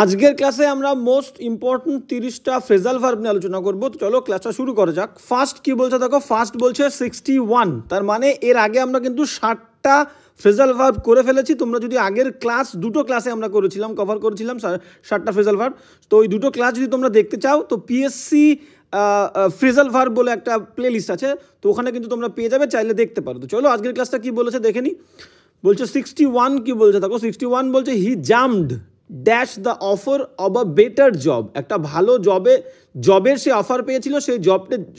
আজকের ক্লাসে আমরা মোস্ট ইম্পর্টেন্ট 30টা ফ্রেজাল ভার্ব নিয়ে আলোচনা করব। তো চলো ক্লাসটা শুরু করা যাক। ফার্স্ট কি বলছে দেখো, ফার্স্ট বলছে 61, তার মানে এর আগে আমরা কিন্তু 60টা ফ্রেজাল ভার্ব করে ফেলেছি। তোমরা যদি আগের ক্লাস দুটো ক্লাসে আমরা করেছিলাম, কভার করেছিলাম 60টা ফ্রেজাল ভার্ব, তো ওই দুটো ক্লাস যদি তোমরা দেখতে চাও তো পিএসসি ফ্রেজাল ভার্ব বলে একটা প্লে লিস্ট আছে, তো ওখানে কিন্তু তোমরা পেয়ে যাবে, চাইলে দেখতে পারো। তো চলো আজকের ক্লাসটা কি বলেছে দেখে নি। বলছে 61 কি বলছে দেখো, 61 বলছে he jumped dash the offer of a better job. একটা ভালো জবের সে অফার পেয়েছিল,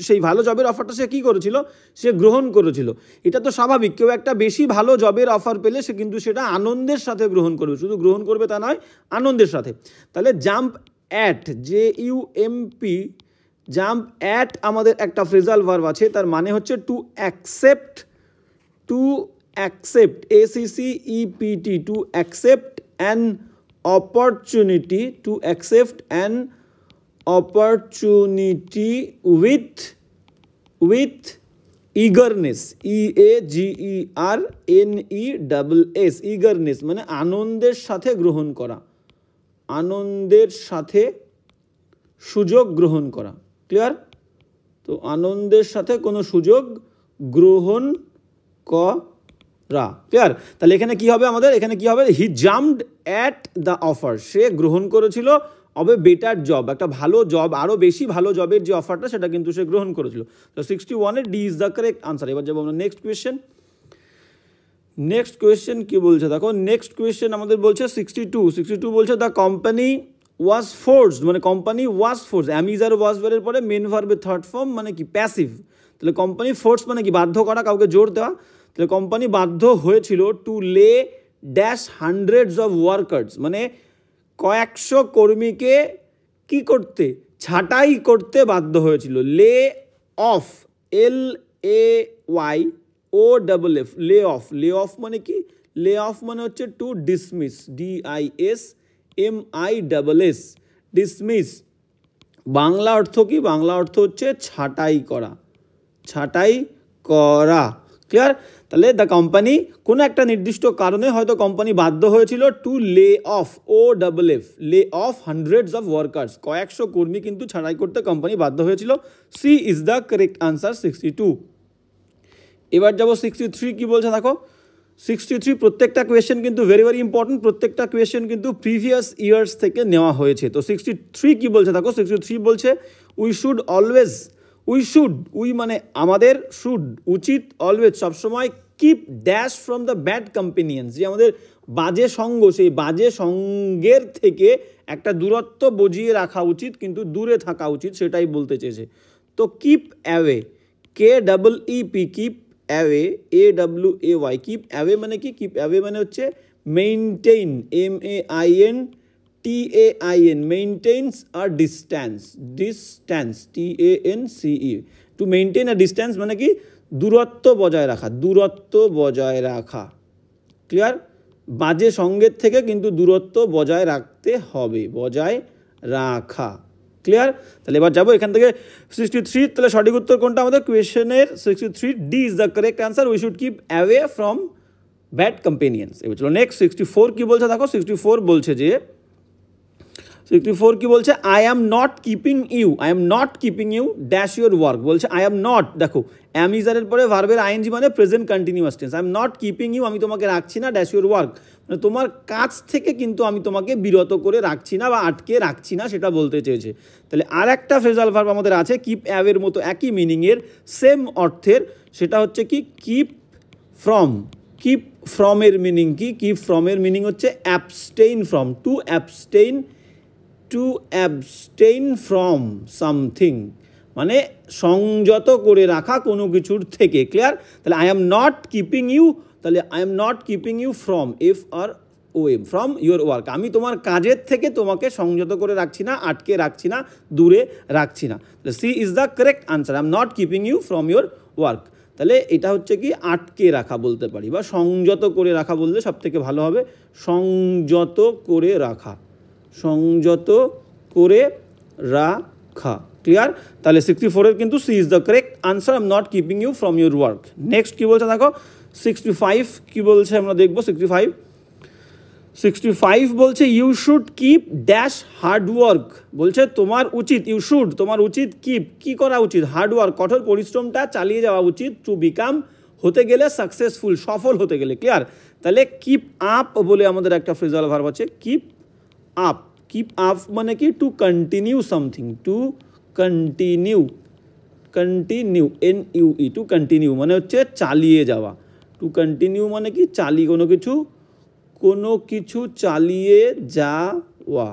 সেই ভালো জবের অফারটা সে কী করেছিল, সে গ্রহণ করেছিল। এটা তো স্বাভাবিক, কেউ একটা বেশি ভালো জবের অফার পেলে সে কিন্তু সেটা আনন্দের সাথে গ্রহণ করবে, শুধু গ্রহণ করবে তা নয়, আনন্দের সাথে। তাহলে jump at, JUMP, jump at আমাদের একটা ফ্রেজাল ভার্ব আছে, তার মানে হচ্ছে to accept, ACCEPT, to accept an opportunity, to accept an opportunity with eagerness, EAGERNESS, eagerness মানে আনন্দের সাথে গ্রহণ করা, আনন্দের সাথে সুযোগ গ্রহণ করা। ক্লিয়ার? তো আনন্দের সাথে কোনো সুযোগ গ্রহণ করা। ক্লিয়ার? তাহলে এখানে কি হবে আমাদের, এখানে কি হবে, he jumped at the offer, সে গ্রহণ করেছিল অব এ বেটার জব, একটা ভালো জব, আরও বেশি ভালো জবের যে অফারটা সেটা কিন্তু সে গ্রহণ করেছিল। তো 61-এর D is the correct answer. এবার যাবো আমরা নেক্সট কোয়েশ্চেন। নেক্সট কোয়েশ্চেন কি বলছে দেখো, নেক্সট কোয়েশ্চেন আমাদের বলছে 62 বলছে দ্য কোম্পানি ওয়াজ ফোর্সড, মানে কোম্পানি ওয়াজ ফোর্সড, অ্যামিজ আর ওয়াজ ভার্বের পরে মেন ভার্বের থার্ড ফর্ম মানে কি প্যাসিভ। তাহলে কোম্পানি ফোর্স মানে কি বাধ্য করা, কাউকে জোর দেওয়া। তাহলে কোম্পানি বাধ্য হয়েছিল টু লে ড্যাশ হান্ড্রেডস অফ ওয়ার্কার্স, মানে কয়েকশো কর্মীকে কি করতে, ছাঁটাই করতে বাধ্য হয়েছিল। Lay off, LAYOFF, lay off, lay off মানে কি, লে অফ মানে হচ্ছে to dismiss, DISMISS, dismiss. Bangla অর্থ কি, বাংলা অর্থ হচ্ছে ছাঁটাই করা, ছাঁটাই করা। ক্লিয়ার? তাহলে দ্য কোম্পানি কোনো একটা নির্দিষ্ট কারণে হয়তো কোম্পানি বাধ্য হয়েছিল to lay off, OFF, lay off hundreds of workers, কয়েকশো কর্মী কিন্তু ছাঁটাই করতে কোম্পানি বাধ্য হয়েছিল। C is the correct answer 62। এবার যাবো 63 কি বলছে দেখো, 63 প্রত্যেকটা কোয়েশ্চেন কিন্তু ভেরি ইম্পর্টেন্ট, প্রত্যেকটা কোয়েশ্চেন কিন্তু প্রিভিয়াস ইয়ার্স থেকে নেওয়া হয়েছে। তো 63 কি বলছে দেখো, 63 বলছে উই শুড অলওয়েজ, উই মানে আমাদের, শুড উচিত, অলওয়েজ সবসময়, keep dash from the bad companions, যে আমাদের বাজে সঙ্গ, সেই বাজে সঙ্গের থেকে একটা দূরত্ব বজিয়ে রাখা উচিত, কিন্তু দূরে থাকা উচিত, সেটাই বলতে চেয়েছে। তো keep away, KEEP, keep away, AWAY, keep away মানে কি, কিপ অ্যাওয়ে মানে হচ্ছে maintain, MAINTAIN, maintains a distance, TANCE, to maintain a distance মানে কি দূরত্ব বজায় রাখা, দূরত্ব বজায় রাখা। ক্লিয়ার? বাজে সঙ্গের থেকে কিন্তু দূরত্ব বজায় রাখতে হবে, বজায় রাখা। ক্লিয়ার? তাহলে এবার যাবো এখান থেকে 63, তাহলে সঠিক উত্তর কোনটা আমাদের কোয়েশ্চেনের, 63, D is the correct answer, we should keep away from bad companions. এবার চলো নেক্সট 64 কি বলছে দেখো, 64 বলছে যে, 64 কি বলছে, I am not keeping you dash your work, বলছে আই অ্যাম নট, দেখো অ্যামিজারের পরে ভার্বের আইএনজি মানে present continuous tense, I am not keeping you, আমি তোমাকে রাখছি না, ড্যাশ ইউর ওয়ার্ক মানে তোমার কাজ থেকে কিন্তু আমি তোমাকে বিরত করে রাখছি না বা আটকে রাখছি না, সেটা বলতে চেয়েছে। তাহলে আর একটা ফ্রেজাল ভার্ব আমাদের আছে কিপ অ্যাওয়ের মতো একই মিনিংয়ের, সেম অর্থের, সেটা হচ্ছে কি কিপ ফ্রম। কিপ ফ্রমের মিনিং কি, কিপ ফ্রমের মিনিং হচ্ছে abstain from, to abstain from something, মানে সংযত করে রাখা কোনো কিছুর থেকে। ক্লিয়ার? তাহলে I am not keeping you, তাহলে I am not keeping you from, FROM, from your work, আমি তোমার কাজের থেকে তোমাকে সংযত করে রাখছি না, আটকে রাখছি না, দূরে রাখছি না। তাহলে C is the correct answer, I am not keeping you from your work. তাহলে এটা হচ্ছে কি আটকে রাখা বলতে পারি, বা সংযত করে রাখা বললে সব থেকে ভালো হবে, সংযত করে রাখা, সংযত করে রাখা। ক্লিয়ার? তাহলে 64-এর কিন্তু c is the correct answer, I am not keeping you from your work. Next কি বলছে দেখো, 65 কি বলছে আমরা দেখবো। 65 65 বলছে you should keep dash hard work, বলছে তোমার উচিত, ইউ শুড তোমার উচিত কিপ কি করা উচিত, হার্ড ওয়ার্ক কঠোর পরিশ্রমটা চালিয়ে যাওয়া উচিত, টু বিকাম হতে গেলে সাকসেসফুল সফল হতে গেলে। ক্লিয়ার? তাহলে কিপ আপ বলে আমাদের একটা ফ্রেজাল ভার্ব আছে, কিপ আপ। কিপ আপ মানে কি to continue something, to continue, continue NUE, to continue মানে হচ্ছে চালিয়ে যাওয়া। টু কন্টিনিউ মানে কি চালিয়ে কোনো কিছু চালিয়ে যাওয়া।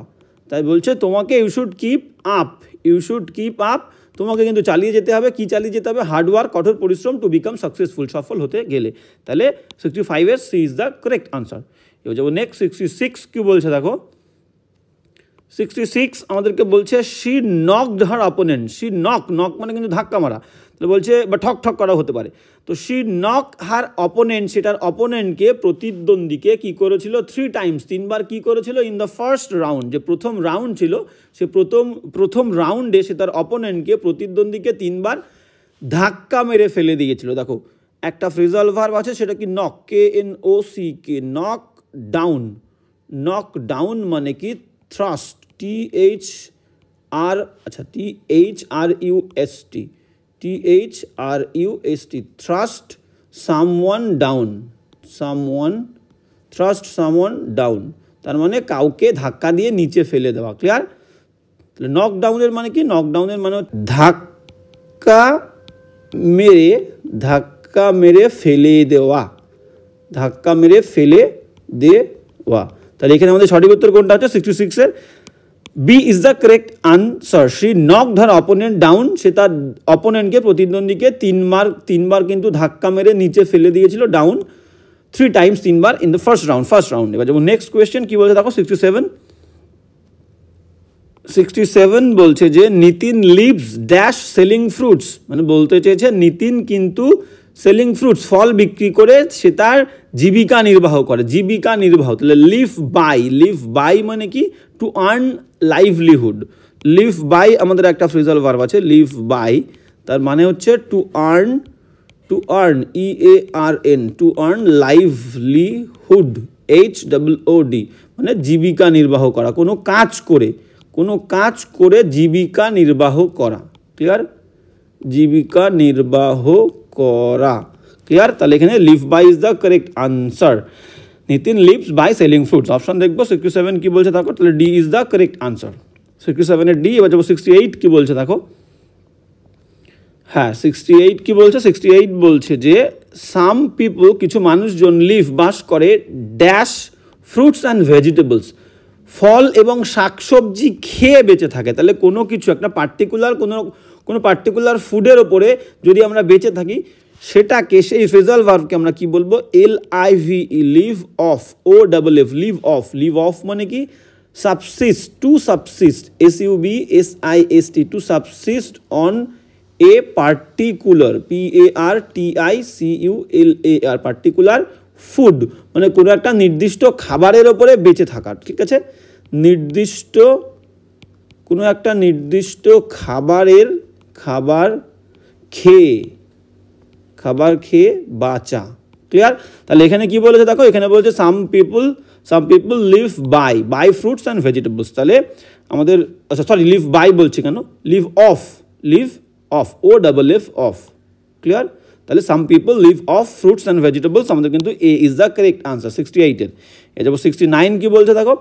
তাই বলছে তোমাকে you should keep up, you should keep up, তোমাকে কিন্তু চালিয়ে যেতে হবে। কি চালিয়ে যেতে হবে? হার্ডওয়ার্ক কঠোর পরিশ্রম, টু বিকাম সাকসেসফুল সফল হতে গেলে। তাহলে 65 c is the correct answer. এবার যাবো নেক্সট 66 কি বলছে দেখো। 66 আমাদেরকে বলছে she knocked her opponent, she knock মানে কিন্তু ধাক্কা মারা, তাহলে বলছে বা ঠক ঠক করা হতে পারে। তো শি নক হার অপোনেন্ট, সেটার অপোনেন্টকে প্রতিদ্বন্দ্বীকে কি করেছিল? 3 টাইমস, 3 বার কি করেছিল? ইন দ্য ফার্স্ট রাউন্ড, যে প্রথম রাউন্ড ছিল সে প্রথম রাউন্ডে সে তার অপোনেন্টকে প্রতিদ্বন্দ্বীকে 3 বার ধাক্কা মেরে ফেলে দিয়েছিল। দেখো একটা ফ্রেজাল ভার্ব আছে সেটা কি knock, KNOCK, knock down. Knock down মানে কি thrust, THRUST, thrust someone down, thrust someone down, তার মানে কাউকে ধাক্কা দিয়ে নিচে ফেলে দেওয়া। ক্লিয়ার? তাহলে নক ডাউনের মানে কি? নক ডাউনের মানে ধাক্কা মেরে ফেলে দেওয়া, ধাক্কা মেরে ফেলে দেওয়া। তাহলে এখানে আমাদের সঠিক উত্তর কোনটা হচ্ছে? 66 এর B is the correct answer. She knocked her opponent down, সে তার অপোনেন্টকে প্রতিদ্বন্দ্বীকে 3 বার কিন্তু ধাক্কা মেরে নিচে ফেলে দিয়েছিল, down 3 Times, 3 bar in the first round. এবার যেমন নেক্সট কোয়েশ্চেন কি বলছে দেখো। 67 বলছে যে Nitin lives dash selling fruits, মানে বলতে চেয়েছে নিতিন কিন্তু সেলিং ফ্রুটস ফল বিক্রি করে সে তার জীবিকা নির্বাহ করে, জীবিকা নির্বাহ। তাহলে লিভ বাই মানে কি? To earn livelihood. Live by আমাদের একটা ফ্রেজাল ভার্ব আছে, লিভ বাই, তার মানে হচ্ছে to earn EARN, to earn livelihood HOOD, মানে জীবিকা নির্বাহ করা, কোনো কাজ করে জীবিকা নির্বাহ করা। ক্লিয়ার? জীবিকা নির্বাহ করা। ক্লিয়ার? তাহলে এখানে live by is the correct answer. Nitin lives by selling fruits. Option দেখবো 67 কি বলছে দেখো, তাহলে d is the correct answer. 67 এর ডি। এবার যাবো 68 কি বলছে দেখো। হ্যাঁ 68 কি বলছে? 68 বলছে যে সাম পিপল, কিছু মানুষজন লিভ বাস করে ড্যাশ ফ্রুটস অ্যান্ড ভেজিটেবলস, ফল এবং শাকসবজি খেয়ে বেঁচে থাকে। তাহলে কোনো কিছু একটা কোনো পার্টিকুলার ফুডের ওপরে যদি আমরা বেঁচে থাকি সেটাকে, সেই ফ্রেজাল ভার্বকে আমরা কি বলবো? LIVE, live off, OFF, live off মানে কি? Subsist, to subsist, SUBSIST, to subsist on a particular, PARTICULAR, particular food মানে কোনো একটা নির্দিষ্ট খাবারের ওপরে বেঁচে থাকার। ঠিক আছে? কোনো একটা নির্দিষ্ট খাবার খেয়ে বাঁচা। ক্লিয়ার? তাহলে এখানে কি বলেছে দেখো, এখানে বলেছে some people live by fruits and vegetables. তাহলে আমাদের লিভ বাই বলছে কেন? Live off, OFF, off. Clear? তাহলে some people live off fruits and vegetables, আমাদের কিন্তু A is the correct answer 68 এর। এ যাবো 69 কি বলছে দেখো।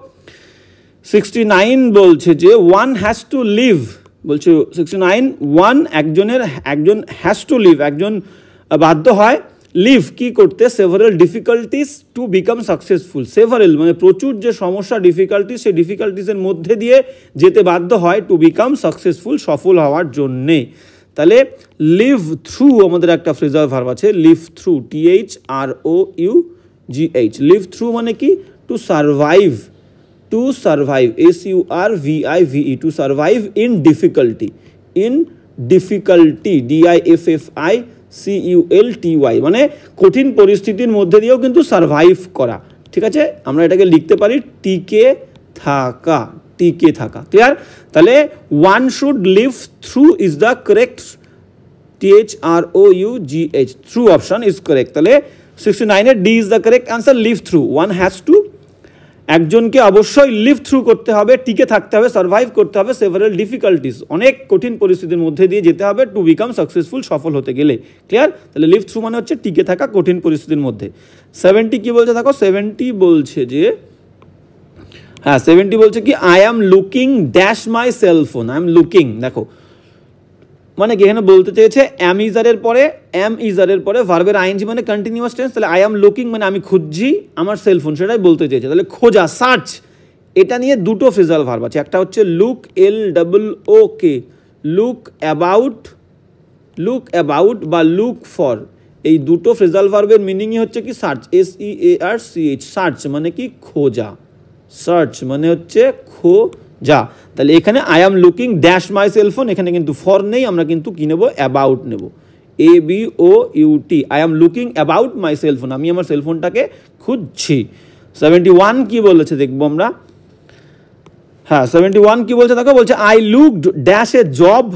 69 বলছে যে ওয়ান হ্যাজ টু লিভ, বলছে 69 একজন হ্যাজ টু লিভ, একজন বাধ্য হয় লিভ কি করতে? Several difficulties to become successful. Several মানে প্রচুর যে সমস্যা, ডিফিকাল্টিস, সেই ডিফিকাল্টিসের মধ্যে দিয়ে যেতে বাধ্য হয় টু বিকাম সাকসেসফুল, সফল হওয়ার জন্যে। তাহলে লিভ থ্রু আমাদের একটা ফ্রেজাল ভার্ব আছে, live through, THROUGH। Live through মানে কি? To survive, SURVIVE, to survive in difficulty, DIFFICULTY, মানে কঠিন পরিস্থিতির মধ্যে দিয়েও কিন্তু সারভাইভ করা। ঠিক আছে? আমরা এটাকে লিখতে পারি টিকে থাকা। ক্লিয়ার? তাহলে one should live through is the correct, THROUGH, through option is correct. তাহলে 69 এর d is the correct answer, live through. One has to একজনকে অবশ্যই লিভ থ্রু করতে হবে, টিকে থাকতে হবে, সার্ভাইভ করতে হবে সেভারাল ডিফিকাল্টিস, অনেক কঠিন পরিস্থিতির মধ্যে দিয়ে যেতে হবে টু বিকাম সাকসেসফুল, সফল হতে গেলে। ক্লিয়ার? তাহলে লিভ থ্রু মানে হচ্ছে টিকে থাকা কঠিন পরিস্থিতির মধ্যে। 70 কি বলছে দেখো, 70 বলছে যে, হ্যাঁ 70 বলছে কি I am looking dash my cellphone. I am looking, দেখো মানে কি এখানে বলতে চেয়েছে অ্যাম ইজারের পরে ভার্বের আইএনজি মানে কন্টিনিউয়াস টেন্স, তাহলে আই অ্যাম লুকিং মানে আমি খুঁজছি আমার সেলফোন, সেটাই বলতে চেয়েছে। তাহলে খোঁজা, সার্চ, এটা নিয়ে দুটো ফ্রেজাল ভার্ব আছে, একটা হচ্ছে লুক LOOK, লুক অ্যাবাউট বা লুক ফর, এই দুটো ফ্রেজাল ভার্বের মিনিংই হচ্ছে কি সার্চ, SEARCH, সার্চ মানে কি খোঁজা, সার্চ মানে হচ্ছে খোঁজা। তাহলে এখানে I am looking dash my cellphone, এখানে কিন্তু ফর নেই, আমরা কিন্তু কি নেব, অ্যাবাউট নেব, ABOUT, I am looking about my cellphone, আমি আমার সেলফোনটাকে খুঁজছি। 71 কি বলেছে দেখবো আমরা, হ্যাঁ 71 কি বলছে দেখো, বলছে I looked dash a job,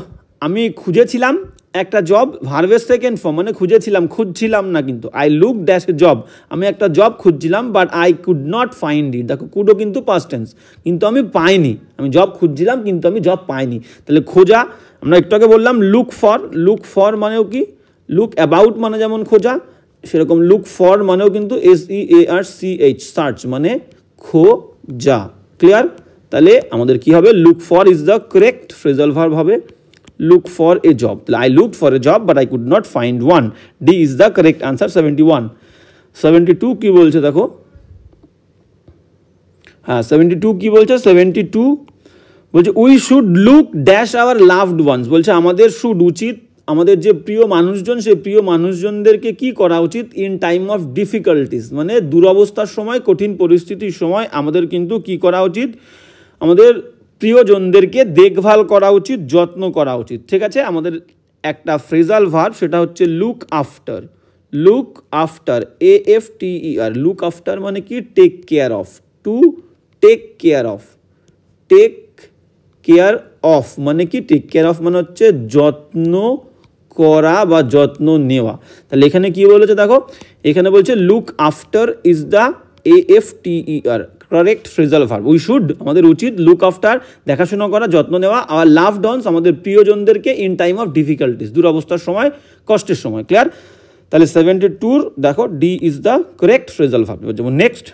আমি খুঁজেছিলাম একটা জব, ভার্বের সেকেন্ড ফর্ম মানে খুঁজছিলাম না কিন্তু, I look dash a job, আমি একটা জব খুঁজছিলাম, but I could not find it, দেখো কুডও কিন্তু পাস্ট টেন্স, কিন্তু আমি পাইনি, আমি জব খুঁজছিলাম কিন্তু আমি জব পাইনি। তাহলে খোঁজা, আমরা একটু আগে বললাম লুক ফর মানেও কি, লুক অ্যাবাউট মানে যেমন খোঁজা, সেরকম লুক ফর মানেও কিন্তু SEARCH, সার্চ মানে খোঁজা। ক্লিয়ার? তাহলে আমাদের কি হবে, look for is the correct phrasal verb হবে, look for a job, I looked for a job but I could not find one, D is the correct answer. 71 72 কি বলছে দেখো, হ্যাঁ 72 কি বলছে, 72 বলছে we should look dash our loved ones, বলছে আমাদের শুড উচিত, আমাদের যে প্রিয় মানুষজন সেই প্রিয় মানুষজনদেরকে কি করা উচিত, ইন টাইম অফ ডিফিকাল্টিস মানে দুরবস্থার সময়, কঠিন পরিস্থিতির সময় আমাদের কিন্তু কি করা উচিত, আমাদের প্রিয়জনদেরকে দেখভাল করা উচিত, যত্ন করা উচিত। ঠিক আছে, আমাদের একটা ফ্রেজাল ভার্ব সেটা হচ্ছে look after, AFTER, look after মানে কি take care of, to take care of মানে কি, টেক কেয়ার অফ মানে হচ্ছে যত্ন করা বা যত্ন নেওয়া। তাহলে এখানে কি বলেছে দেখো, এখানে বলছে look after is the AFTER correct phrasal verb, we should আমাদের উচিত, লুক আফটার দেখাশোনা করা, যত্ন নেওয়া, আর লাভড ওয়ান্স আমাদের প্রিয়জনদেরকে, ইন টাইম অফ ডিফিকাল্টিস দুরবস্থার সময়, কষ্টের সময়। ক্লিয়ার? তাহলে 72 দেখো D is the correct phrasal verb. যেমন নেক্সট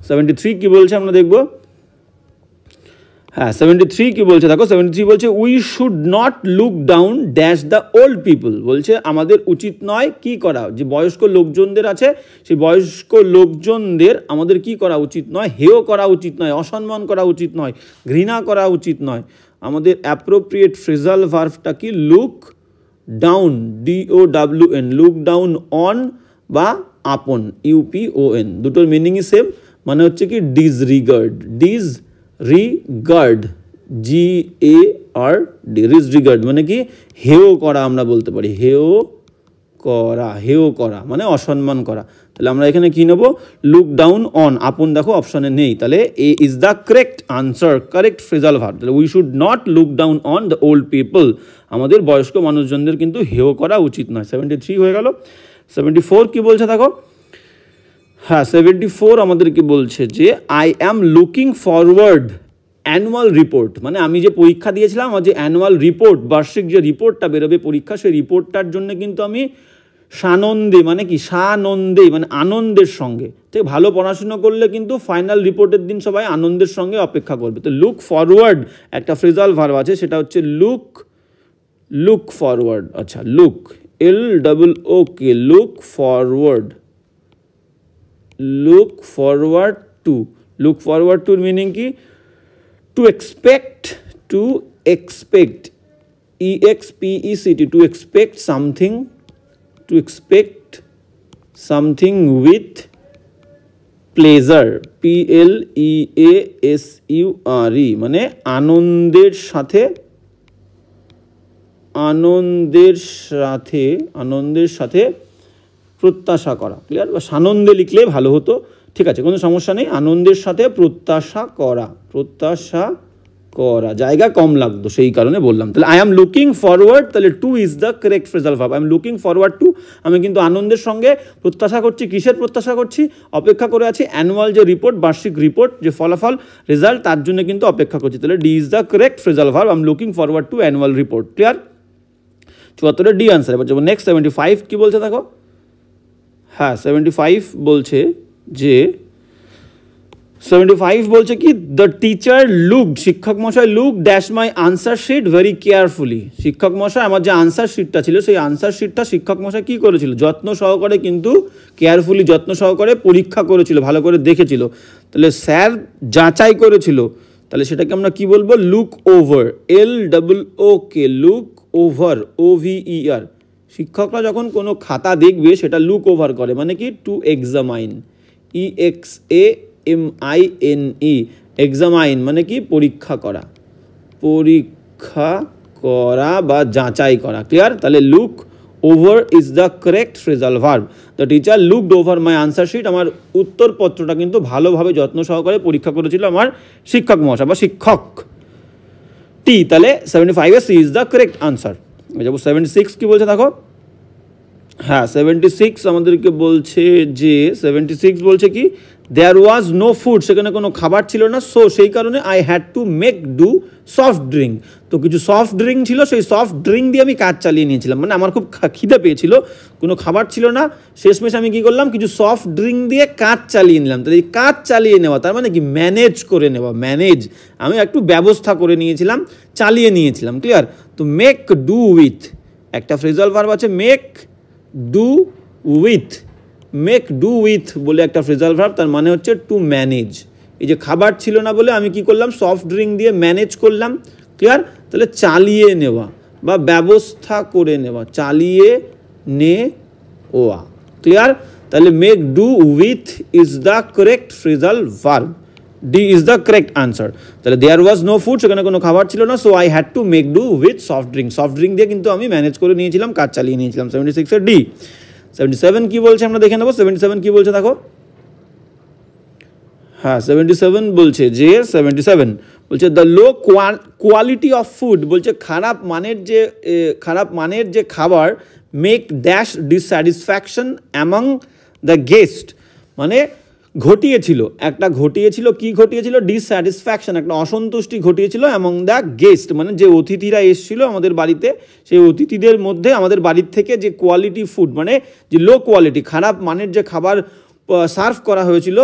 73 কি বলছে আমরা দেখবো, হ্যাঁ 73 কি বলছে দেখো, 73 বলছে we should not look down dash the old people, বলছে আমাদের উচিত নয় কি করা, যে বয়স্ক লোকজনদের আছে সেই বয়স্ক লোকজনদের আমাদের কি করা উচিত নয়, হেয় করা উচিত নয়, অসম্মান করা উচিত নয়, ঘৃণা করা উচিত নয়। আমাদের অ্যাপ্রোপ্রিয়েট ফ্রেজাল ভার্বটা কি, look down, DOWN, look down on বা আপন, UPON, দুটোর মিনিংই সেম, মানে হচ্ছে কি ডিসরিগার্ড, ডিসরিগার্ড, ডিসরিগার্ড মানে কি হেয় করা, আমরা বলতে পারি হেয় করা মানে অসম্মান করা। তাহলে আমরা এখানে কি নেব, লুক ডাউন অন, আপন দেখো অপশনে নেই, তাহলে A is the correct answer, correct phrasal verb. তাহলে we should not look down on the old people, আমাদের বয়স্ক মানুষজনদের কিন্তু হেয় করা উচিত নয়। 73 হয়ে গেল। 74 কি বলছে দেখো, হ্যাঁ 74 আমাদের কি বলছে যে I am looking forward annual report, মানে আমি যে পরীক্ষা দিয়েছিলাম, যে অ্যানুয়াল রিপোর্ট, বার্ষিক যে রিপোর্টটা বেরোবে পরীক্ষা, সেই রিপোর্টটার জন্য কিন্তু আমি সানন্দে মানে কি, সানন্দে মানে আনন্দের সঙ্গে, ঠিক ভালো পড়াশুনো করলে কিন্তু ফাইনাল রিপোর্টের দিন সবাই আনন্দের সঙ্গে অপেক্ষা করবে। তো লুক ফরওয়ার্ড একটা ফ্রেজাল ভার্ব আছে, সেটা হচ্ছে লুক ফরওয়ার্ড, আচ্ছা look LOOK, look forward to, look forward টুর মিনিং কি, to expect EXPECT, to expect something with pleasure, PLEASURE, মানে আনন্দের সাথে প্রত্যাশা করা। ক্লিয়ার? বা সানন্দে লিখলে ভালো হতো, ঠিক আছে কোনো সমস্যা নেই, আনন্দের সাথে প্রত্যাশা করা, জায়গা কম লাগতো সেই কারণে বললাম। তাহলে আই এম লুকিং ফরওয়ার্ড, তাহলে to is the correct phrasal verb. I am looking forward to, আমি কিন্তু আনন্দের সঙ্গে প্রত্যাশা করছি। কিসের প্রত্যাশা করছি? অপেক্ষা করে আছি অ্যানুয়াল যে রিপোর্ট, বার্ষিক রিপোর্ট, যে ফলাফল রেজাল্ট, তার জন্য কিন্তু অপেক্ষা করছি। তাহলে d is the correct phrasal verb. I am looking forward two annual report. Clear? 74 D answer. এবার যাবো নেক্সট 75 কি বলছে দেখো। হ্যাঁ 75 বলছে যে 75 বলছে কি, দ্য টিচার লুক, শিক্ষক মশাই look dash my answer sheet very carefully. শিক্ষক মশাই আমার যে আনসার শিটটা ছিল সেই আনসার শিটটা শিক্ষক মশাই কী করেছিল? যত্ন সহকারে, কিন্তু কেয়ারফুলি যত্ন সহকারে পরীক্ষা করেছিল, ভালো করে দেখেছিল। তাহলে স্যার যাচাই করেছিল, তাহলে সেটাকে আমরা কি বলবো? Look over, LOOK, look over, OVER। শিক্ষকরা যখন কোনো খাতা দেখবে সেটা লুক ওভার করে, মানে কি টু এক্সামাইন, EXAMINE, এক্সামাইন মানে কি পরীক্ষা করা, পরীক্ষা করা বা যাচাই করা। ক্লিয়ার? তাহলে look over is the correct phrasal verb. The teacher looked over my answer sheet, আমার উত্তরপত্রটা কিন্তু ভালোভাবে যত্ন সহকারে পরীক্ষা করেছিল আমার শিক্ষক মহাশয় বা শিক্ষক টি। তাহলে 75 c is the correct answer. যাবো 76 কি বলছে দেখো। হ্যাঁ 76 আমাদেরকে বলছে যে 76 বলছে কি, দেয়ার ওয়াজ নো ফুড, সেখানে কোনো খাবার ছিল না, সো সেই কারণে I had to make do soft drink. তো কিছু সফট ড্রিঙ্ক ছিল, সেই সফট ড্রিঙ্ক দিয়ে আমি কাজ চালিয়ে নিয়েছিলাম। মানে আমার খুব খিদে পেয়েছিল, কোনো খাবার ছিল না, শেষমেশ আমি কী করলাম, কিছু সফট ড্রিঙ্ক দিয়ে কাজ চালিয়ে নিলাম। তাহলে এই কাজ চালিয়ে নেওয়া তার মানে কি ম্যানেজ করে নেওয়া, ম্যানেজ, আমি একটু ব্যবস্থা করে নিয়েছিলাম, চালিয়ে নিয়েছিলাম। ক্লিয়ার? তো মেক ডু উইথ, একটা ফ্রেজাল ভার্ব আছে make do with, make do with বলে একটা ফ্রেজাল ভার্ব, তার মানে হচ্ছে টু ম্যানেজ। এই যে খাবার ছিল না বলে আমি কি করলাম, সফট ড্রিঙ্ক দিয়ে ম্যানেজ করলাম। ক্লিয়ার? তাহলে চালিয়ে নেওয়া বা ব্যবস্থা করে নেওয়া, চালিয়ে নেওয়া। ক্লিয়ার? তাহলে make do with is the correct phrasal verb. D is the correct answer. তাহলে দেয়ার ওয়াজ নো ফুড, সেখানে কোনো খাবার ছিল না, so I had to make do with soft drink, soft drink দিয়ে কিন্তু আমি ম্যানেজ করে নিয়েছিলাম, কাজ চালিয়ে নিয়েছিলাম। 76 এর ডি। 77 কি বলছে আমরা দেখে নেবো। 77 কি বলছে দেখো। হ্যাঁ 77 বলছে যে 77 বলছে the low quality of food, বলছে খারাপ মানের যে খাবার make dash dissatisfaction among the guest, মানে ঘটিয়েছিল কি ঘটিয়েছিল, ডিসস্যাটিসফ্যাকশন, একটা অসন্তুষ্টি ঘটিয়েছিল অ্যামং দ্য গেস্ট, মানে যে অতিথিরা এসেছিল আমাদের বাড়িতে, সেই অতিথিদের মধ্যে আমাদের বাড়ির থেকে যে কোয়ালিটি ফুড, মানে যে লো কোয়ালিটি, খারাপ মানের যে খাবার সার্ভ করা হয়েছিল,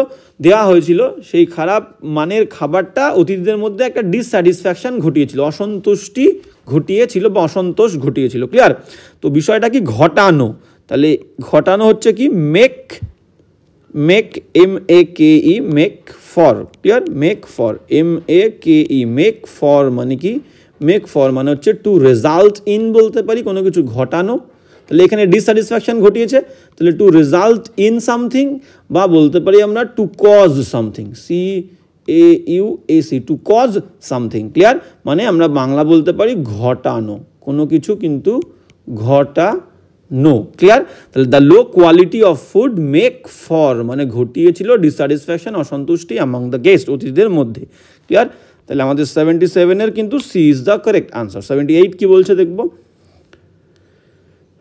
দেওয়া হয়েছিল, সেই খারাপ মানের খাবারটা অতিথিদের মধ্যে একটা ডিসস্যাটিসফ্যাকশন ঘটিয়েছিল, অসন্তুষ্টি ঘটিয়েছিল বা অসন্তোষ ঘটিয়েছিল। ক্লিয়ার? তো বিষয়টা কি, ঘটানো। তাহলে ঘটানো হচ্ছে কি make MEKE, make for. Clear? Make for, MEKE, make for মানে কি, মেক ফর মানে হচ্ছে টু রেজাল্ট ইন বলতে পারি, কোনো কিছু ঘটানো। তাহলে এখানে ডিসস্যাটিসফ্যাকশন ঘটিয়েছে, তাহলে টু রেজাল্ট ইন সামথিং, বা বলতে পারি আমরা to cause something, CAUSE, to cause something. Clear? মানে আমরা বাংলা বলতে পারি ঘটানো, কোনো কিছু কিন্তু ঘটানো। ক্লিয়ার? তাহলে the low quality of food make for মানে ঘটিয়েছিল ডিসস্যাটিসফ্যাকশন, অসন্তুষ্টি অ্যামং দ্য গেস্ট, অতিথিদের মধ্যে। ক্লিয়ার? তাহলে আমাদের 77 কিন্তু c is the correct answer. 78 কি বলছে দেখবো।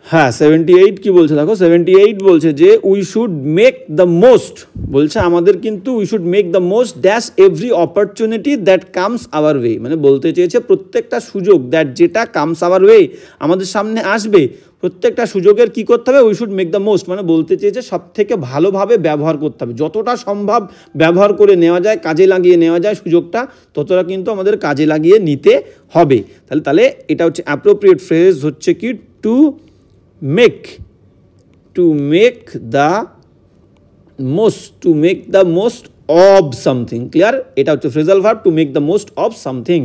হ্যাঁ 78 কি বলছে দেখো। 78 বলছে যে we should make the most, বলছে আমাদের কিন্তু we should make the most dash every opportunity that comes hour way, মানে বলতে চেয়েছে প্রত্যেকটা সুযোগ, দ্যাট যেটা কামস আওয়ার ওয়ে, আমাদের সামনে আসবে, প্রত্যেকটা সুযোগের কি করতে হবে, we should make the most, মানে বলতে চেয়েছে সব থেকে ভালোভাবে ব্যবহার করতে হবে, যতটা সম্ভব ব্যবহার করে নেওয়া যায়, কাজে লাগিয়ে নেওয়া যায় সুযোগটা, ততটা কিন্তু আমাদের কাজে লাগিয়ে নিতে হবে। তাহলে এটা হচ্ছে অ্যাপ্রোপ্রিয়েট ফ্রেজ হচ্ছে কি to make the most of something। Clear? এটা হচ্ছে phrasal verb to make the most of something,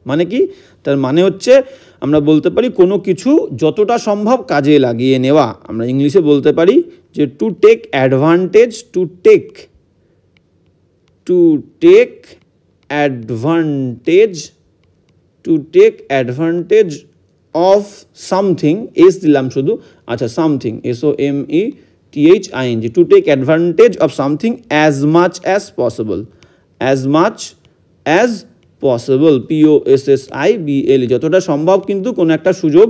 মানে কি, তার মানে হচ্ছে আমরা বলতে পারি কোনো কিছু যতটা সম্ভব কাজে লাগিয়ে নেওয়া। আমরা ইংলিশে বলতে পারি যে to take advantage, to take advantage of something, S দিলাম শুধু, আচ্ছা something, SOMETHING, to take advantage of something as much as possible, POSSIBLE, যতটা সম্ভব কিন্তু কোনো একটা সুযোগ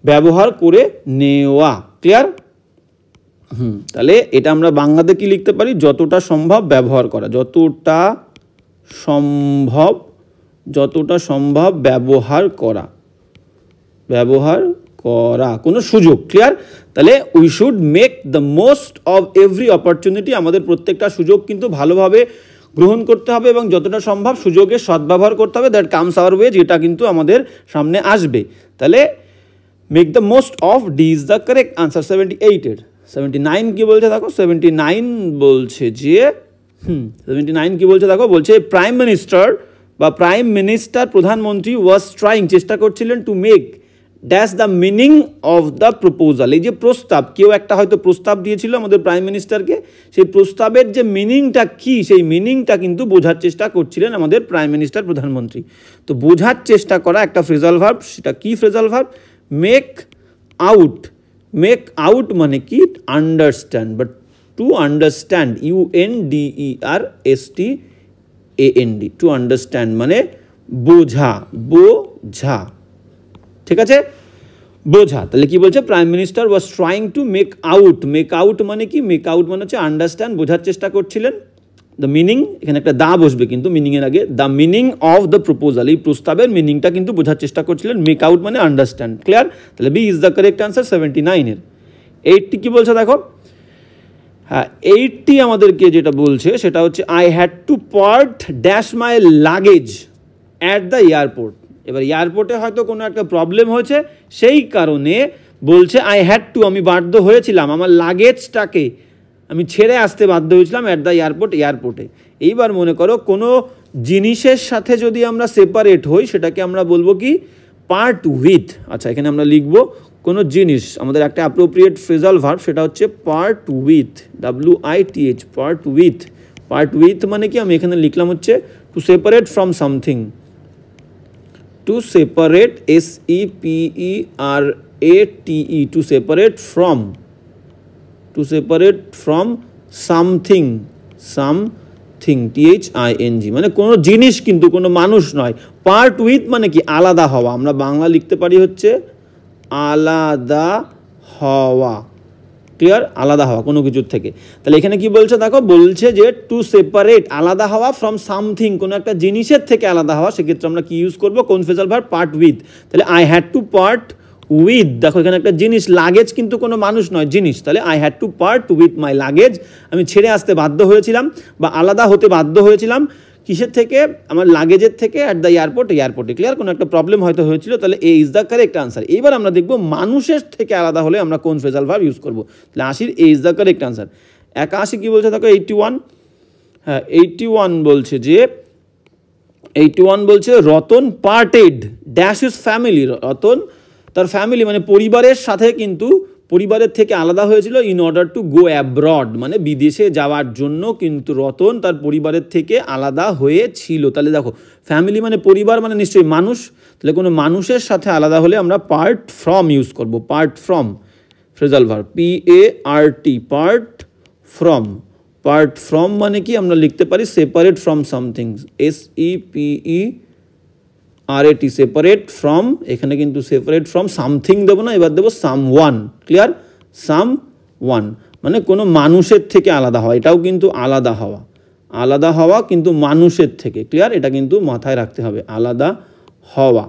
ব্যবহার করে নেওয়া। ক্লিয়ার? তাহলে এটা আমরা বাংলাতে কি লিখতে পারি? যতটা সম্ভব ব্যবহার করা, যতটা সম্ভব ব্যবহার করা কোনো সুযোগ। ক্লিয়ার? তাহলে we should make the most of every opportunity, আমাদের প্রত্যেকটা সুযোগ কিন্তু ভালোভাবে গ্রহণ করতে হবে এবং যতটা সম্ভব সুযোগের সদ্ব্যবহার করতে হবে, দ্যাট কামস আওয়ার ওয়ে, যেটা কিন্তু আমাদের সামনে আসবে। তাহলে make the most of, D is the correct answer. 78-এর 79 কি বলছে দেখো, 79 বলছে যে 79 কি বলছে দেখো, বলছে প্রাইম মিনিস্টার প্রধানমন্ত্রী ওয়াজ ট্রাইং, চেষ্টা করছিলেন, to make dash the meaning of the proposal, এই যে প্রস্তাব, কেউ একটা হয়তো প্রস্তাব দিয়েছিল আমাদের প্রাইম মিনিস্টারকে, সেই প্রস্তাবের যে মিনিংটা কি, সেই মিনিংটা কিন্তু বোঝার চেষ্টা করছিলেন আমাদের প্রাইম মিনিস্টার প্রধানমন্ত্রী। তো বোঝার চেষ্টা করা একটা ফ্রেজাল ভার্ব, সেটা কি ফ্রেজাল ভার্ব? মেক আউট মানে কি? Understand, but to understand, UNDERSTAND, to understand মানে বোঝা, ঠিক আছে, বোঝা। তাহলে কি বলছে? Prime minister was trying to make out মানে কি? মেক আউট মানে হচ্ছে আন্ডারস্ট্যান্ড, বোঝার চেষ্টা করছিলেন। দ্য মিনিং, এখানে একটা দা বসবে কিন্তু মিনিংয়ের আগে, the meaning of the proposal, এই প্রস্তাবের মিনিংটা কিন্তু বোঝার চেষ্টা করছিলেন। মেক আউট মানে আন্ডারস্ট্যান্ড। ক্লিয়ার? তাহলে B is the correct answer 79-এর। 80 কি বলছে দেখো, 80 আমাদেরকে যেটা বলছে সেটা হচ্ছে I had to part dash my luggage at the airport. এবার এয়ারপোর্টে হয়তো কোনো একটা প্রবলেম হয়েছে, সেই কারণে বলছে আই হ্যাড টু, আমি বাধ্য হয়েছিলাম, আমার লাগেজটাকে আমি ছেড়ে আসতে বাধ্য হয়েছিলাম অ্যাট দ্য এয়ারপোর্টে। এইবার মনে করো কোনো জিনিসের সাথে যদি আমরা সেপারেট হই, সেটাকে আমরা বলবো কি? Part with. আচ্ছা, এখানে আমরা লিখবো কোনো জিনিস, আমাদের একটা অ্যাপ্রোপ্রিয়েট ফ্রেজাল ভার্ব, সেটা হচ্ছে part with, WITH, part with মানে কি? আমি এখানে লিখলাম হচ্ছে to separate from something, to separate, SEPERATE, to separate from something, THING, মানে কোনো জিনিস কিন্তু কোনো মানুষ নয়। পার্ট উইথ মানে কি? আলাদা হওয়া। আমরা বাংলা লিখতে পারি হচ্ছে আলাদা হওয়া। ক্লিয়ার? আলাদা হওয়া কোনো কিছুর থেকে। তাহলে এখানে কি বলছে দেখো, বলছে যে টু সেপারেট, আলাদা হওয়া, ফ্রম সামথিং, কোনো একটা জিনিসের থেকে আলাদা হওয়া। সেক্ষেত্রে আমরা কি ইউজ করবো? কোন ফ্রেজাল ভার্ব? Part with. তাহলে I had to part with, দেখো এখানে একটা জিনিস, লাগেজ কিন্তু কোনো মানুষ নয়, জিনিস। তাহলে I had to part with my luggage, আমি ছেড়ে আসতে বাধ্য হয়েছিলাম বা আলাদা হতে বাধ্য হয়েছিলাম, কিসের থেকে? আমার লাগেজের থেকে, অ্যাট দ্য এয়ারপোর্টে। ক্লিয়ার? কোনো একটা প্রবলেম হয়তো হয়েছিল, তাহলে A is the correct answer. এইবার আমরা দেখবো মানুষের থেকে আলাদা হলে আমরা কোন ফ্রেজাল ভার্ব ইউজ করবো। তাহলে 80 এ ইজ দ্য কারেক্ট আনসার। 81 কি বলছে দেখো, 81, 81 বলছে যে, 81 বলছে Ratan parted dash is family, Ratan তার ফ্যামিলি মানে পরিবারের সাথে কিন্তু পরিবারের থেকে আলাদা হয়েছিল, in order to go abroad মানে বিদেশে যাওয়ার জন্য কিন্তু রতন তার পরিবারের থেকে আলাদা হয়েছিল। তাহলে দেখো ফ্যামিলি মানে পরিবার মানে নিশ্চয়ই মানুষ, তাহলে কোনো মানুষের সাথে আলাদা হলে আমরা পার্ট ফ্রম ইউজ করব। Part from phrasal verb, PART, part from মানে কি? আমরা লিখতে পারি separate from something, SEPERAT, separate from. এখানে কিন্তু সেপারেট ফ্রম সামথিং দেবো না, এবার দেবো সামওয়ান। ক্লিয়ার? সামওয়ান মানে কোনো মানুষের থেকে আলাদা হওয়া, এটাও কিন্তু আলাদা হওয়া কিন্তু মানুষের থেকে। ক্লিয়ার? এটা কিন্তু মাথায় রাখতে হবে, আলাদা হওয়া।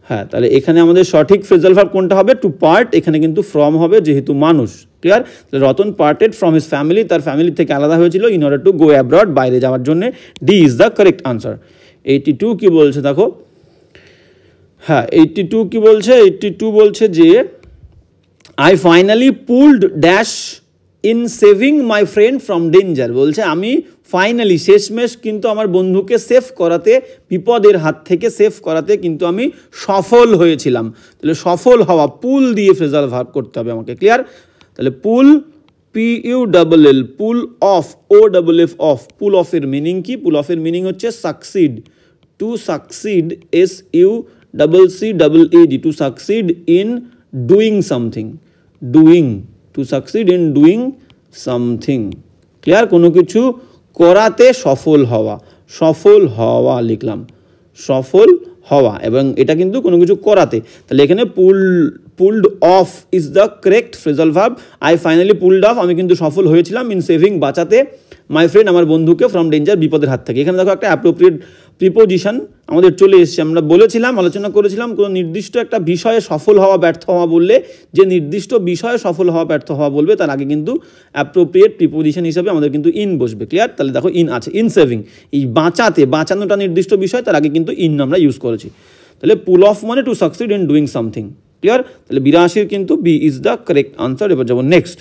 হ্যাঁ, তাহলে এখানে আমাদের সঠিক ফ্রেজাল ভার্ব কোনটা হবে? টু পার্ট, এখানে কিন্তু ফ্রম হবে যেহেতু মানুষ। Clear? Ratan parted from his family, তার ফ্যামিলি থেকে আলাদা হয়েছিল, in order to go abroad, বাইরে যাওয়ার জন্য। D is the correct answer. 82 কি বলছে দেখো, 82 কি বলছে? 82 বলছে যে I finally pulled dash in saving my friend from danger. বলছে আমি ফাইনালি, শেষমেশ কিন্তু আমার বন্ধুকে সেভ করাতে, বিপদের হাত থেকে সেভ করাতে কিন্তু আমি সফল হয়েছিলাম। তাহলে সফল হওয়া, পুল দিয়ে ফ্রেজাল ভার্ব করতে হবে আমাকে। ক্লিয়ার? তাহলে pull, PULL, pull off, OFF, off. Pull অফের মিনিং কি? পুল অফের মিনিং হচ্ছে succeed, to succeed, SUCCEED, to succeed in doing something, to succeed in doing something. Clear? কোনো কিছু করাতে সফল হওয়া, সফল হওয়া লিখলাম, সফল হওয়া, এবং এটা কিন্তু কোনো কিছু করাতে। তাহলে এখানে pulled of is the correct phrasal verb. I finally pulled of, আমি কিন্তু সফল হয়েছিলাম, ইন সেভিং বাঁচাতে, মাই ফ্রেন্ড আমার বন্ধুকে, ফ্রম ডেঞ্জার বিপদের হাত থেকে। এখানে দেখো একটা অ্যাপ্রোপ্রিয়েট প্রিপোজিশন আমাদের চলে এসেছে। আমরা বলেছিলাম, আলোচনা করেছিলাম, কোনো নির্দিষ্ট একটা বিষয়ে সফল হওয়া ব্যর্থ হওয়া বললে, যে নির্দিষ্ট বিষয়ে সফল হওয়া ব্যর্থ হওয়া বলবে, তার আগে কিন্তু অ্যাপ্রোপ্রিয়েট প্রিপোজিশন হিসাবে আমাদের কিন্তু ইন বসবে। ক্লিয়ার? তাহলে দেখো ইন আছে, ইন সেভিং, এই বাঁচাতে, বাঁচানোটা নির্দিষ্ট বিষয়, তার আগে কিন্তু ইন আমরা ইউজ করেছি। তাহলে পুল অফ মানে to succeed in doing something. Clear? তাহলে 82 কিন্তু b is the correct answer. এবার যাবো নেক্সট।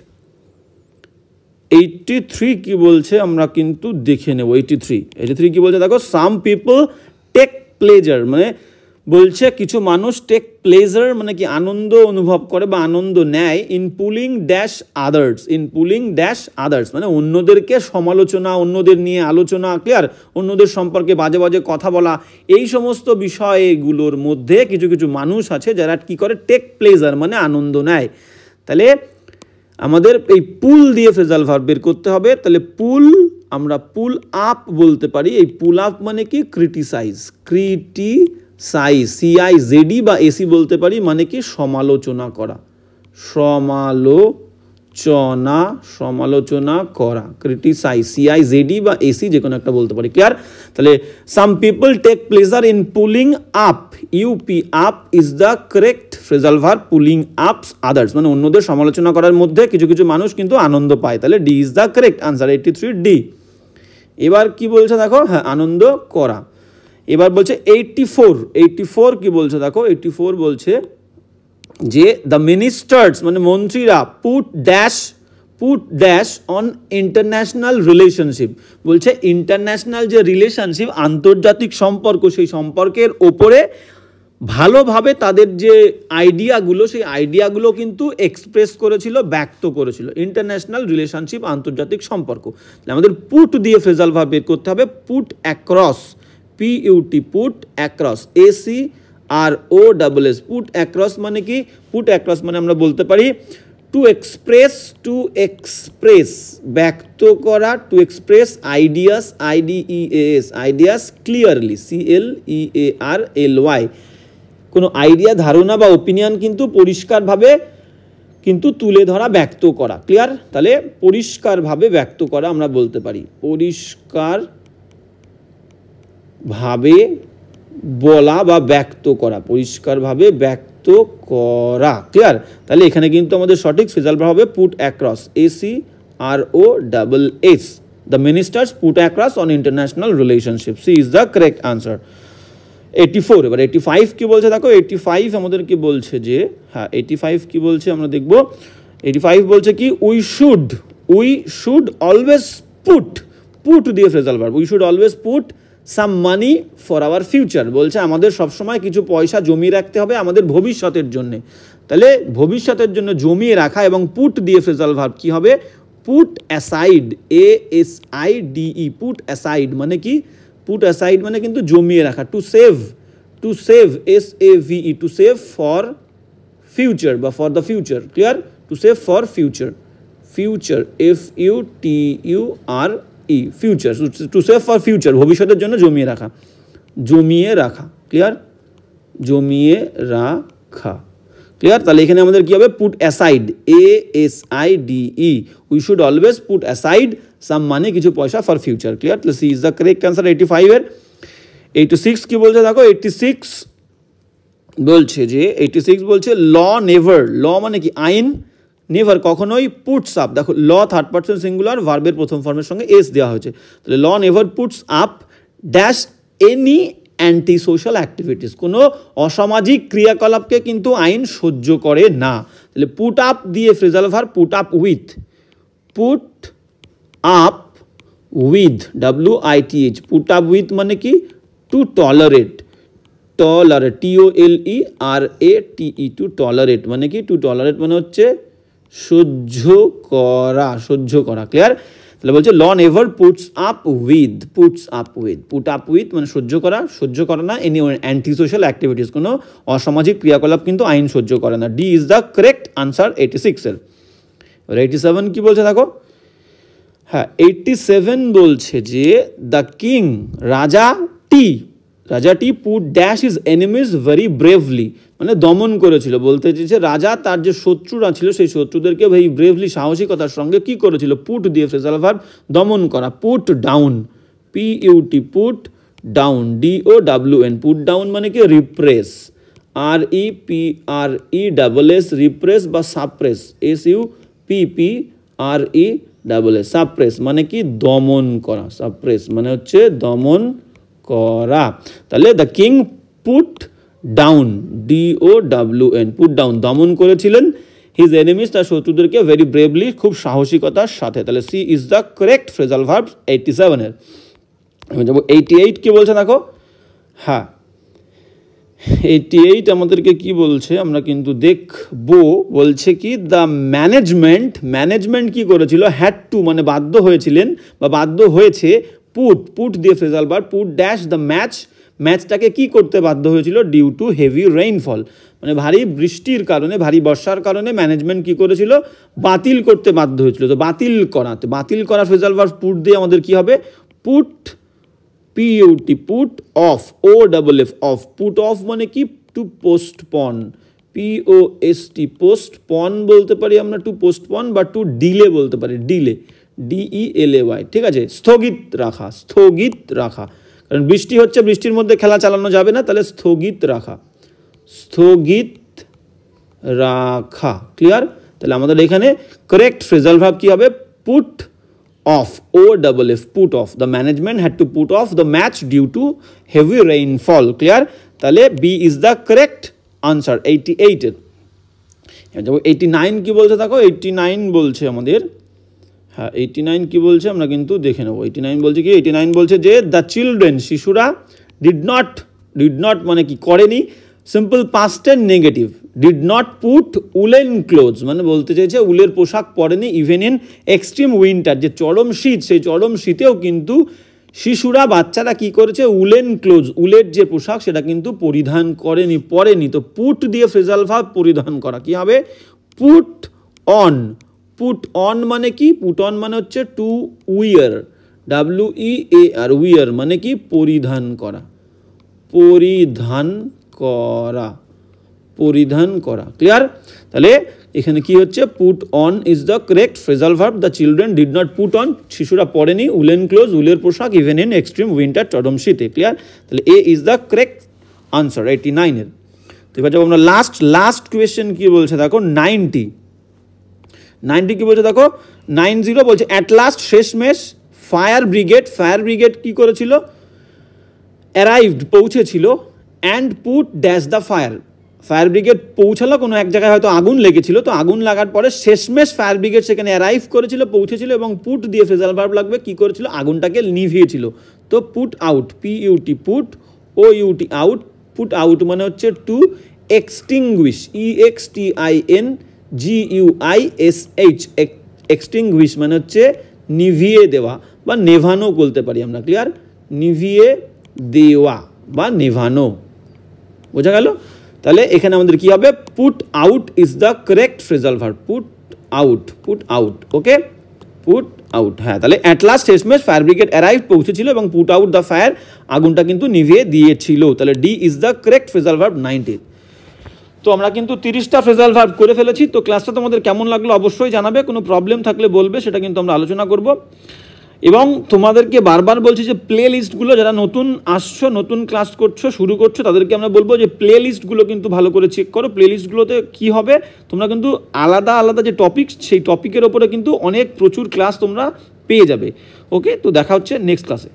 83 কি বলছে আমরা কিন্তু দেখে নেব। 83 কি বলছে দেখো, সাম পিপল টেক প্লেজার, মানে বলছে কিছু মানুষ টেক প্লেজার মানে কি আনন্দ অনুভব করে বা আনন্দ নেয়, in pulling dash others, in pulling dash others মানে অন্যদেরকে সমালোচনা, অন্যদের নিয়ে আলোচনা, ক্লিয়ার, অন্যদের সম্পর্কে বাজে বাজে কথা বলা, এই সমস্ত বিষয়গুলোর মধ্যে কিছু কিছু মানুষ আছে যারা কি করে, টেক প্লেজার মানে আনন্দ নেয়। তাহলে আমাদের এই পুল দিয়ে ফ্রেজাল ভার্ব বের করতে হবে। তাহলে পুল আমরা পুল আপ বলতে পারি। এই পুল আপ মানে কি ক্রিটিসাইজ, ক্রিটিসাইজ, CIZD বা AC বলতে পারি, মানে কি সমালোচনা করা, সমালোচনা করা, ক্রিটিসাইজ, CIZD বা AC যে কোনো একটা বলতে পারি। ক্লিয়ার? তাহলে some people take pleasure in pulling up, UP up is the correct phrasal verb, pulling ups others মানে অন্যদের সমালোচনা করার মধ্যে কিছু কিছু মানুষ কিন্তু আনন্দ পায়। তাহলে d is the correct answer, 83 D. এবার কি বলছে দেখো, হ্যাঁ আনন্দ করা। এবার বলছে 84 কি বলছে দেখো, 84 বলছে যে দ্য মিনিস্টার্স মানে মন্ত্রীরা put dash on international relationship, বলছে ইন্টারন্যাশনাল যে রিলেশনশিপ, আন্তর্জাতিক সম্পর্ক, সেই সম্পর্কের ওপরে ভালোভাবে তাদের যে আইডিয়াগুলো, সেই আইডিয়াগুলো কিন্তু এক্সপ্রেস করেছিল, ব্যক্ত করেছিল। ইন্টারন্যাশনাল রিলেশনশিপ, আন্তর্জাতিক সম্পর্ক। আমাদের পুট দিয়ে ফ্রেজাল ভার্ব বের করতে হবে। Put across, PUT, put across, ACROSS, put across মানে কি, পুট অ্যাক্রস মানে আমরা বলতে পারি টু এক্সপ্রেস, ব্যক্ত করা, to express ideas, IDEAS, ideas clearly, CLEARLY, কোনো আইডিয়া, ধারণা বা ওপিনিয়ন কিন্তু পরিষ্কারভাবে কিন্তু তুলে ধরা, ব্যক্ত করা। ক্লিয়ার? তাহলে পরিষ্কারভাবে ব্যক্ত করা আমরা বলতে পারি, পরিষ্কারভাবে বলা বা ব্যক্ত করা, পরিষ্কারভাবে ব্যক্ত করা। ক্লিয়ার? তাহলে এখানে কিন্তু আমাদের সঠিক ফ্রেজাল ভার্ব হবে put across, ACROSS, the ministers put across on international relationship, c is the correct answer. 84 এবার 85 কি বলছে দেখো, 85 আমাদের কি বলছে যে, হ্যাঁ 85 কি বলছে আমরা দেখব। 85 বলছে কি, উই শুড অলওয়েজ পুট দিয়ে phrasal verb, we should always put some money for our future, বলছে আমাদের সবসময় কিছু পয়সা জমিয়ে রাখতে হবে আমাদের ভবিষ্যতের জন্য। তাহলে ভবিষ্যতের জন্য জমিয়ে রাখা, এবং পুট দিয়ে ফ্রেজাল ভার্ব কি হবে, put aside, ASIDE, put aside মানে কি, পুট অ্যাসাইড মানে কিন্তু জমিয়ে রাখা, to save, SAVE, to save for future বা for the future. Clear? To save for future, FUTURE, future, to save for future, ভবিষ্যতের জন্য জমিয়ে রাখা, ক্লিয়ার? জমিয়ে রাখা। ক্লিয়ার? তাহলে এখানে আমাদের কি হবে, put aside, ASIDE, we should always put aside some মানে কিছু পয়সা ফর ফিউচার। ক্লিয়ার? তাহলে C is the correct answer 85 এর। 86 কি বলছে দেখো, 86 বলছে যে, 86 বলছে ল নেভার, ল মানে কি আইন, নেভার কখনোই, পুটস আপ, দেখো ল থার্ড পারসন সিঙ্গুলার, ভার্বের প্রথম ফর্মের সঙ্গে এস দেওয়া হয়েছে। তাহলে law never puts up dash any anti social activities, কোনো অসামাজিক ক্রিয়াকলাপকে কিন্তু আইন সহ্য করে না। তাহলে পুট আপ দিয়ে phrasal verb put up with, put up with, WITH, put up with মানে কি, to tolerate, TOLERATE, to tolerate মানে কি, টু টলারেট মানে হচ্ছে সহ্য করা। ক্লিয়ার? তাহলে বলছে law never puts up with, put up with মানে সহ্য করা না, এনি অ্যান্টি সোশ্যাল অ্যাক্টিভিটিস, কোনো অসামাজিক ক্রিয়াকলাপ কিন্তু আইন সহ্য করে না। D is the correct answer 86 এর। 87 কি বলছে দেখো, হ্যাঁ 87 বলছে যে দ্য কিং রাজাটি put dash his enemies very bravely, মানে দমন করেছিল, বলতে চেয়েছে রাজা তার যে শত্রুরা ছিল সেই শত্রুদেরকে ভেরি ব্রেভলি সাহসিকতার সঙ্গে কি করেছিল, পুট দিয়ে ফ্রেজাল ভার্ব দমন করা, put down, PUT put down, DOWN put down মানে কি রিপ্রেস, REPRESS রিপ্রেস বা সাপ্রেস, SUPPRESS সাপ্রেস মানে কি দমন করা, সাপ্রেস মানে হচ্ছে দমন করা। তাহলে the king put down, DOWN put down দমন করেছিলেন হিজ এনিমিজ তার শত্রুদেরকে ভেরি ব্রেভলি খুব সাহসিকতার সাথে। তাহলে C is the correct phrasal verb 87 এর। আমি যাবো 88 কি বলছে দেখো, হ্যাঁ 88 আমাদেরকে কি বলছে আমরা কিন্তু দেখবো, বলছে কি দ্য ম্যানেজমেন্ট কি করেছিল, হ্যাড টু মানে বাধ্য হয়েছিলেন বা বাধ্য হয়েছে, পুট দিয়ে phrasal verb put dash the ম্যাচটাকে কি করতে বাধ্য হয়েছিল, ডিউ টু হেভি রেইনফল মানে ভারী বৃষ্টির কারণে, ভারী বর্ষার কারণে ম্যানেজমেন্ট কি করেছিল, বাতিল করতে বাধ্য হয়েছিল। তো বাতিল করা ফ্রেজাল ভার্ব পুট দিয়ে আমাদের কি হবে, put PUT put off, OFF of, put off মানে কি টু পোস্টপন, POST পোস্টপন বলতে পারি আমরা, টু পোস্টপন বা টু ডিলে বলতে পারি, DELAY ঠিক আছে, স্থগিত রাখা, কারণ বৃষ্টি হচ্ছে, বৃষ্টির মধ্যে খেলা চালানো যাবে না, তাহলে স্থগিত রাখা, ক্লিয়ার। তাহলে আমাদের এখানে কারেক্ট ফ্রেজাল ভার্ব কি হবে, put off, OFF put off, the management had to put off the match due to heavy rainfall, clear. তাহলে B is the correct answer 88 এর। 89 কি বলছে দেখো, 89 বলছে আমাদের, হ্যাঁ 89 কি বলছে আমরা কিন্তু দেখে নেবো। 89 বলছে কি, 89 বলছে যে দ্য চিলড্রেন শিশুরা ডিড নট মানে কি করেনি, simple past tense negative, did not put woollen clothes মানে বলতে চেয়েছে উলের পোশাক পরেনি, ইভেন ইন এক্সট্রিম উইন্টার যে চরম শীত, সেই চরম শীতেও কিন্তু শিশুরা বাচ্চারা কি করেছে, উলেন ক্লোথস উলের যে পোশাক সেটা কিন্তু পরিধান পরেনি। তো পুট দিয়ে ফ্রেজাল ভার্ব পরিধান করা কি হবে, পুট অন মানে কি, পুট অন মানে হচ্ছে টু উইয়ার, WEAR উইয়ার মানে কি পরিধান করা, ক্লিয়ার। তাহলে এখানে কি হচ্ছে, put on is the correct phrasal verb, the children did not put on শিশুরা পরেনি উলেন ক্লোথ উলের পোশাক, ইভেন ইন এক্সট্রিম উইন্টার চরম শীতে, ক্লিয়ার। তাহলে A is the correct answer 89 এর। তো এবার যাবো আমরা লাস্ট কোয়েশ্চেন কি বলছে দেখো, 90 কি বলছে দেখো, 90 বলছে অ্যাট লাস্ট শেষমেশ ফায়ার ব্রিগেড কি করেছিল, অ্যারাইভড পৌঁছেছিল, and put dash the fire brigade পৌঁছালো, কোনো এক জায়গায় হয়তো আগুন লেগেছিল, তো আগুন লাগার পরে শেষমেশ ফায়ার ব্রিগেড সেখানে অ্যারাইভ করেছিল, পৌঁছেছিল, এবং পুট দিয়ে ফ্রেজাল ভার্ব লাগবে, কি করেছিল, আগুনটাকে নিভিয়েছিল। তো put out, PUT put, OUT out, put out মানে হচ্ছে টু এক্সটিংগুইশ, EXTINGUISH এক্সটিংগুইশ মানে হচ্ছে নিভিয়ে দেওয়া বা নেভানো বলতে পারি আমরা, ক্লিয়ার, নিভিয়ে দেওয়া বা নেভানো, বোঝা গেল। তাহলে এখানে আমাদের কি হবে, put out is the correct phrasal verb, put out, okay, put out. হ্যাঁ তাহলে অ্যাট লাস্ট শেষমেশ ফায়ার ব্রিগেড অ্যারাইভ পৌঁছেছিল এবং পুট আউট দ্য ফায়ার আগুনটা কিন্তু নিভিয়ে দিয়েছিল। তাহলে d is the correct phrasal verb 90। তো আমরা কিন্তু 30টা ফ্রেজাল ভার্ব করে ফেলেছি। তো ক্লাসটা তোমাদের কেমন লাগলো অবশ্যই জানাবে, কোনো প্রবলেম থাকলে বলবে, সেটা কিন্তু আমরা আলোচনা করব। এবং তোমাদেরকে বারবার বলছি যে প্লে লিস্টগুলো, যারা নতুন আসছো, নতুন ক্লাস শুরু করছো, তাদেরকে আমরা বলবো যে প্লে লিস্টগুলো কিন্তু ভালো করে চেক করো। প্লে লিস্টগুলোতে কী হবে, তোমরা কিন্তু আলাদা যে টপিক, সেই টপিকের ওপরে কিন্তু প্রচুর ক্লাস তোমরা পেয়ে যাবে। ওকে, তো দেখা হচ্ছে নেক্সট ক্লাসে।